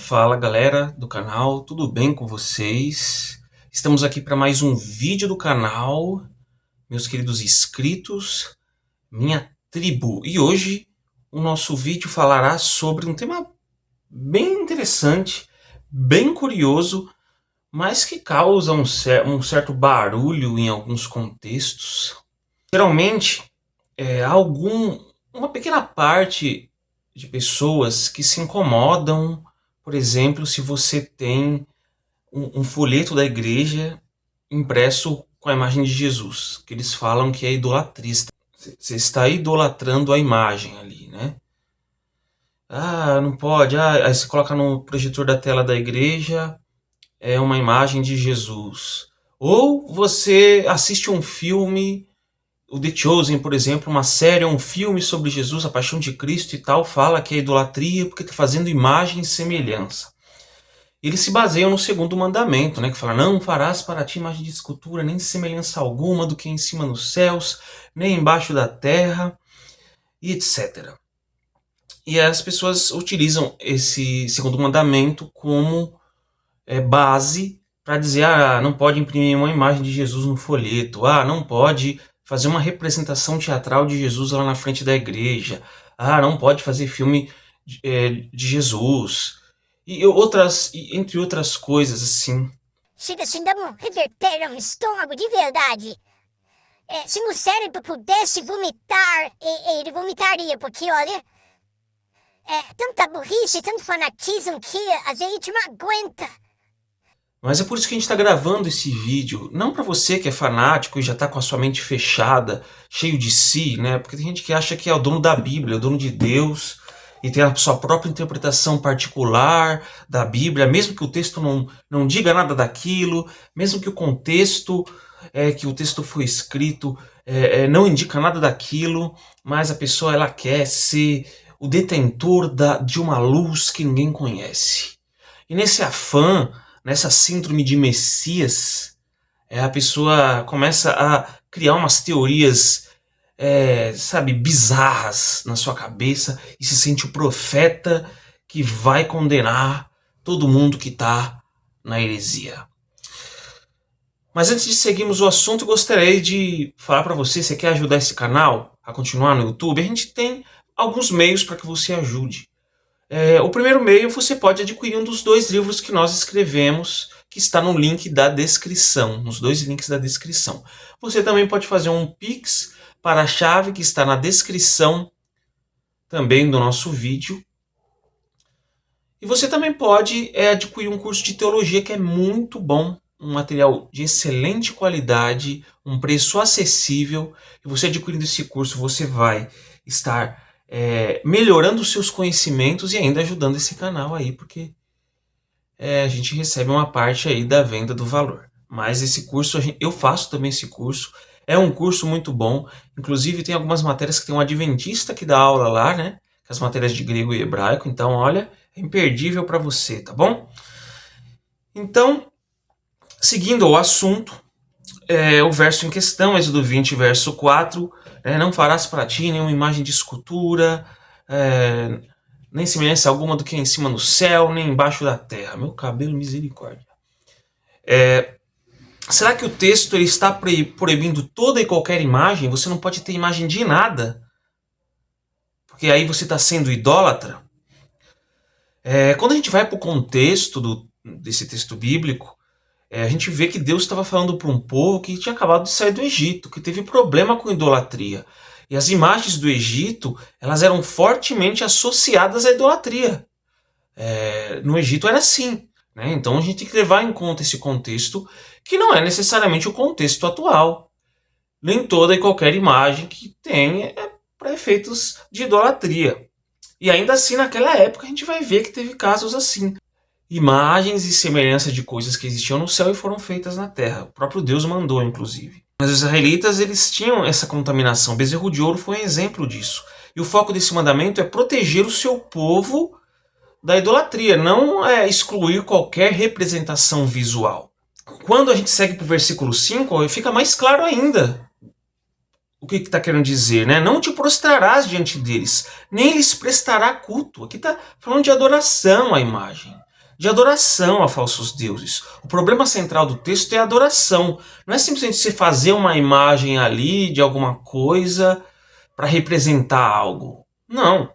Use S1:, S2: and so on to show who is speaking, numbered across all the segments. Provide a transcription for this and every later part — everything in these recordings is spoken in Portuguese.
S1: Fala galera do canal, tudo bem com vocês? Estamos aqui para mais um vídeo do canal, meus queridos inscritos, minha tribo. E hoje o nosso vídeo falará sobre um tema bem interessante, bem curioso, mas que causa um certo barulho em alguns contextos. Geralmente, uma pequena parte de pessoas que se incomodam, por exemplo, se você tem um folheto da igreja impresso com a imagem de Jesus, que eles falam que é idolatria. Você está idolatrando a imagem ali, né? Ah, não pode. Ah, aí você coloca no projetor da tela da igreja, é uma imagem de Jesus. Ou você assiste um filme, o The Chosen, por exemplo, uma série, um filme sobre Jesus, a paixão de Cristo e tal, fala que é idolatria porque está fazendo imagem e semelhança. Eles se baseiam no segundo mandamento, né, que fala: não farás para ti imagem de escultura, nem semelhança alguma do que é em cima nos céus, nem embaixo da terra, e etc. E as pessoas utilizam esse segundo mandamento como base para dizer: ah, não pode imprimir uma imagem de Jesus no folheto, ah, não pode fazer uma representação teatral de Jesus lá na frente da igreja, ah, não pode fazer filme de Jesus, entre outras coisas assim.
S2: Se precisamos reverter um estômago de verdade. Se meu cérebro pudesse vomitar, ele vomitaria, porque olha, tanta burrice, tanto fanatismo que a gente não aguenta.
S1: Mas é por isso que a gente está gravando esse vídeo, não para você que é fanático e já está com a sua mente fechada, cheio de si, né? Porque tem gente que acha que é o dono da Bíblia, o dono de Deus, e tem a sua própria interpretação particular da Bíblia, mesmo que o texto não diga nada daquilo, mesmo que o contexto que o texto foi escrito não indica nada daquilo, mas a pessoa ela quer ser o detentor de uma luz que ninguém conhece. E nesse afã, nessa síndrome de Messias, a pessoa começa a criar umas teorias, sabe, bizarras na sua cabeça e se sente o profeta que vai condenar todo mundo que está na heresia. Mas antes de seguirmos o assunto, eu gostaria de falar para você, se quer ajudar esse canal a continuar no YouTube, a gente tem alguns meios para que você ajude. O primeiro meio, você pode adquirir um dos 2 livros que nós escrevemos, que está no link da descrição, nos 2 links da descrição. Você também pode fazer um Pix para a chave que está na descrição também do nosso vídeo. E você também pode adquirir um curso de teologia que é muito bom, um material de excelente qualidade, um preço acessível. E você adquirindo esse curso, você vai estar melhorando os seus conhecimentos e ainda ajudando esse canal aí, porque a gente recebe uma parte aí da venda do valor. Mas esse curso, eu faço também esse curso, é um curso muito bom, inclusive tem algumas matérias que tem um adventista que dá aula lá, né? As matérias de grego e hebraico, então olha, é imperdível para você, tá bom? Então, seguindo o assunto, o verso em questão, Êxodo 20, verso 4, não farás para ti nenhuma imagem de escultura, nem semelhança alguma do que é em cima no céu, nem embaixo da terra. Meu cabelo, misericórdia. Será que o texto ele está proibindo toda e qualquer imagem? Você não pode ter imagem de nada, porque aí você está sendo idólatra? Quando a gente vai para o contexto desse texto bíblico, a gente vê que Deus estava falando para um povo que tinha acabado de sair do Egito, que teve problema com idolatria. E as imagens do Egito, elas eram fortemente associadas à idolatria. No Egito era assim, né? Então a gente tem que levar em conta esse contexto, que não é necessariamente o contexto atual. Nem toda e qualquer imagem que tem é para efeitos de idolatria. E ainda assim, naquela época, a gente vai ver que teve casos assim. Imagens e semelhança de coisas que existiam no céu e foram feitas na terra. O próprio Deus mandou, inclusive. Mas os israelitas, eles tinham essa contaminação. O bezerro de ouro foi um exemplo disso. E o foco desse mandamento é proteger o seu povo da idolatria, não excluir qualquer representação visual. Quando a gente segue para o versículo 5, fica mais claro ainda o que está querendo dizer, né? Não te prostrarás diante deles, nem lhes prestará culto. Aqui está falando de adoração à imagem. de adoração a falsos deuses. O problema central do texto é a adoração. Não é simplesmente você fazer uma imagem ali de alguma coisa para representar algo. Não.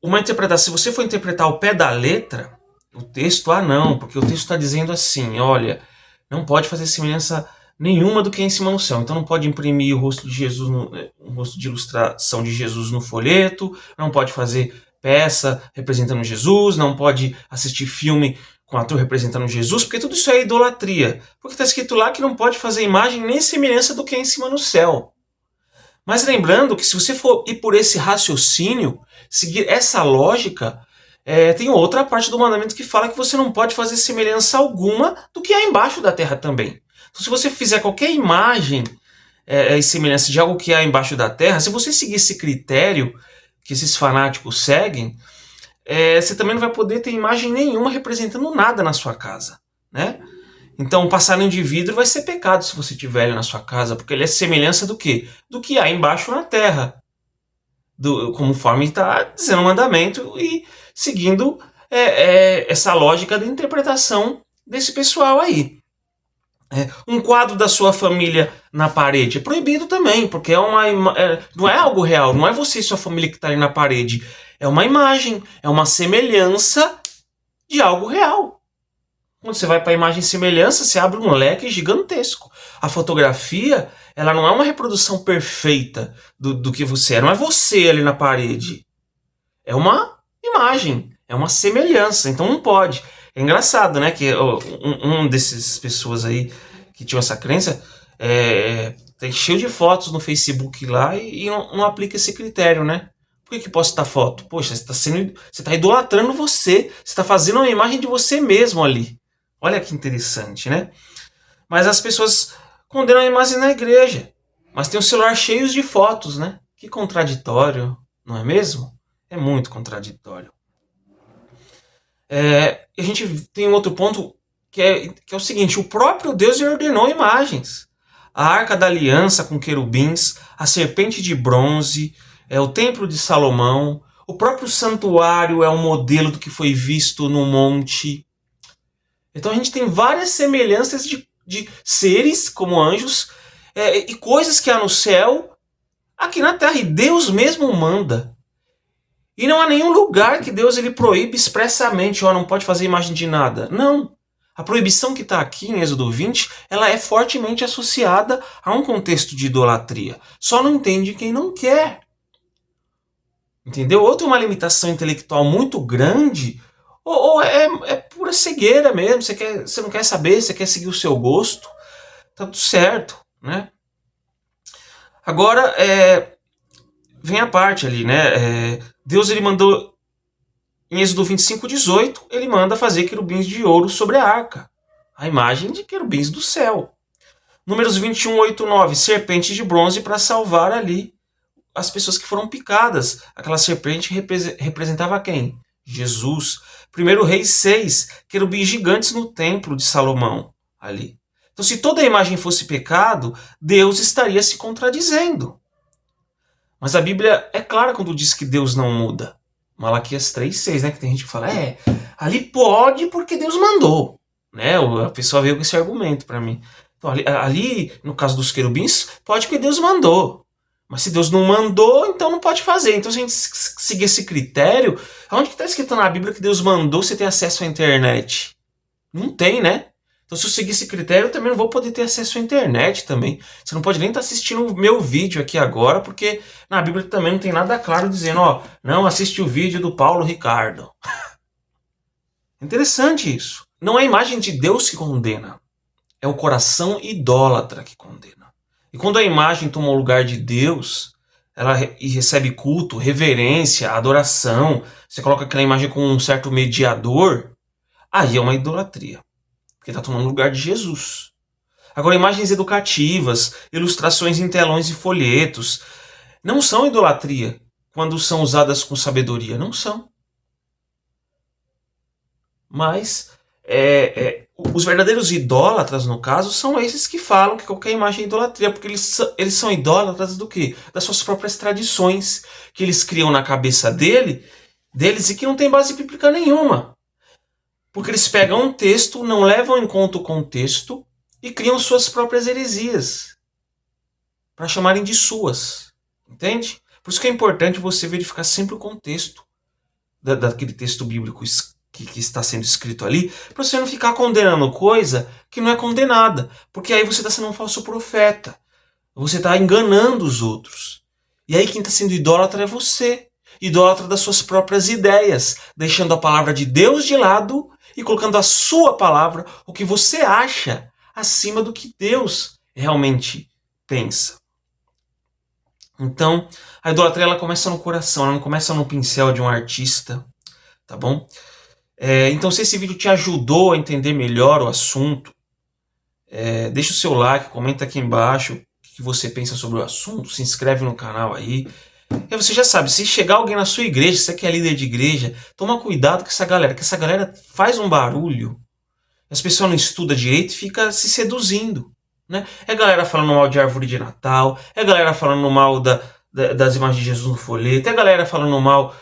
S1: Uma interpretação, se você for interpretar ao pé da letra, o texto, não, porque o texto está dizendo assim, olha, não pode fazer semelhança nenhuma do que é em cima no céu. Então não pode imprimir o rosto de Jesus, um rosto de ilustração de Jesus no folheto, não pode fazer peça representando Jesus, não pode assistir filme com ator representando Jesus, porque tudo isso é idolatria. Porque está escrito lá que não pode fazer imagem nem semelhança do que é em cima no céu. Mas lembrando que se você for ir por esse raciocínio, seguir essa lógica, tem outra parte do mandamento que fala que você não pode fazer semelhança alguma do que há embaixo da terra também. Então, se você fizer qualquer imagem e semelhança de algo que há embaixo da terra, se você seguir esse critério que esses fanáticos seguem, você também não vai poder ter imagem nenhuma representando nada na sua casa, né? Então, um passarinho de vidro vai ser pecado se você tiver ele na sua casa, porque ele é semelhança do quê? Do que há embaixo na terra. Conforme está dizendo o mandamento e seguindo essa lógica da interpretação desse pessoal aí. Um quadro da sua família na parede é proibido também, porque não é algo real, não é você e sua família que está ali na parede. É uma imagem, é uma semelhança de algo real. Quando você vai para a imagem e semelhança, você abre um leque gigantesco. A fotografia, ela não é uma reprodução perfeita do que você é. Não é você ali na parede. É uma imagem, é uma semelhança. Então não pode. É engraçado, né? Que um dessas pessoas aí que tinham essa crença tem cheio de fotos no Facebook lá e não aplica esse critério, né? Por que postar foto? Poxa, você está idolatrando você. Você está fazendo uma imagem de você mesmo ali. Olha que interessante, né? Mas as pessoas condenam a imagem na igreja. Mas tem o celular cheio de fotos, né? Que contraditório, não é mesmo? É muito contraditório. A gente tem um outro ponto que é o seguinte. O próprio Deus ordenou imagens. A Arca da Aliança com querubins, a serpente de bronze, o Templo de Salomão, o próprio santuário é um modelo do que foi visto no monte. Então a gente tem várias semelhanças de seres como anjos e coisas que há no céu aqui na terra. E Deus mesmo manda. E não há nenhum lugar que Deus ele proíbe expressamente, não pode fazer imagem de nada. Não. A proibição que está aqui em Êxodo 20, ela é fortemente associada a um contexto de idolatria. Só não entende quem não quer. Entendeu? Ou tem uma limitação intelectual muito grande, ou é pura cegueira mesmo. Você não quer saber, você quer seguir o seu gosto. Tá tudo certo, né? Agora, vem a parte ali, né? Deus ele mandou, em Êxodo 25:18, ele manda fazer querubins de ouro sobre a arca. A imagem de querubins do céu. Números 21:8-9, serpente de bronze para salvar ali as pessoas que foram picadas. Aquela serpente representava quem? Jesus. 1 Reis 6, querubins gigantes no templo de Salomão ali. Então, se toda a imagem fosse pecado, Deus estaria se contradizendo. Mas a Bíblia é clara quando diz que Deus não muda. Malaquias 3:6, né? Que tem gente que fala, ali pode porque Deus mandou. Né? A pessoa veio com esse argumento para mim. Então, ali, no caso dos querubins, pode porque Deus mandou. Mas se Deus não mandou, então não pode fazer. Então, se a gente seguir esse critério, aonde que está escrito na Bíblia que Deus mandou você ter acesso à internet? Não tem, né? Então, se eu seguir esse critério, eu também não vou poder ter acesso à internet também. Você não pode nem estar assistindo o meu vídeo aqui agora, porque na Bíblia também não tem nada claro dizendo, não assiste o vídeo do Paulo Ricardo. Interessante isso. Não é a imagem de Deus que condena. É o coração idólatra que condena. E quando a imagem toma o lugar de Deus, ela recebe culto, reverência, adoração, você coloca aquela imagem com um certo mediador, aí é uma idolatria. Porque está tomando o lugar de Jesus. Agora, imagens educativas, ilustrações em telões e folhetos, não são idolatria quando são usadas com sabedoria. Não são. Mas os verdadeiros idólatras, no caso, são esses que falam que qualquer imagem é idolatria, porque eles são idólatras do quê? Das suas próprias tradições, que eles criam na cabeça deles e que não tem base bíblica nenhuma. Porque eles pegam um texto, não levam em conta o contexto e criam suas próprias heresias para chamarem de suas. Entende? Por isso que é importante você verificar sempre o contexto daquele texto bíblico que está sendo escrito ali, para você não ficar condenando coisa que não é condenada. Porque aí você está sendo um falso profeta. Você está enganando os outros. E aí quem está sendo idólatra é você. Idólatra das suas próprias ideias, deixando a palavra de Deus de lado e colocando a sua palavra, o que você acha, acima do que Deus realmente pensa. Então, a idolatria ela começa no coração, ela não começa no pincel de um artista, tá bom? Então, se esse vídeo te ajudou a entender melhor o assunto, deixa o seu like, comenta aqui embaixo o que você pensa sobre o assunto, se inscreve no canal aí. E você já sabe, se chegar alguém na sua igreja, você que é líder de igreja, toma cuidado com essa galera, que essa galera faz um barulho, as pessoas não estudam direito e fica se seduzindo. Né? É galera falando mal de árvore de Natal, é galera falando mal das imagens de Jesus no folheto, é galera falando mal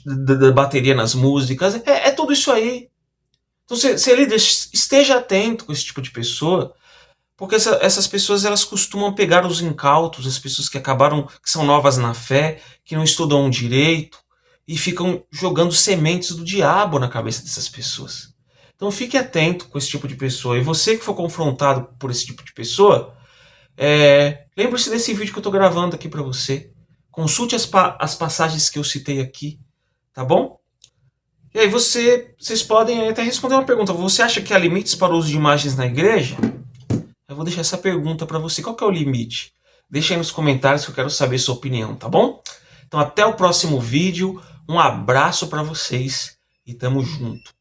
S1: da bateria nas músicas, é tudo isso aí. Então, ser líder, esteja atento com esse tipo de pessoa, porque essas pessoas elas costumam pegar os incautos, as pessoas que são novas na fé, que não estudam direito, e ficam jogando sementes do diabo na cabeça dessas pessoas. Então fique atento com esse tipo de pessoa. E você que for confrontado por esse tipo de pessoa, lembre-se desse vídeo que eu estou gravando aqui para você. Consulte as passagens que eu citei aqui, tá bom? E aí vocês podem até responder uma pergunta. Você acha que há limites para o uso de imagens na igreja? Eu vou deixar essa pergunta para você. Qual que é o limite? Deixa aí nos comentários que eu quero saber sua opinião, tá bom? Então até o próximo vídeo. Um abraço para vocês e tamo junto.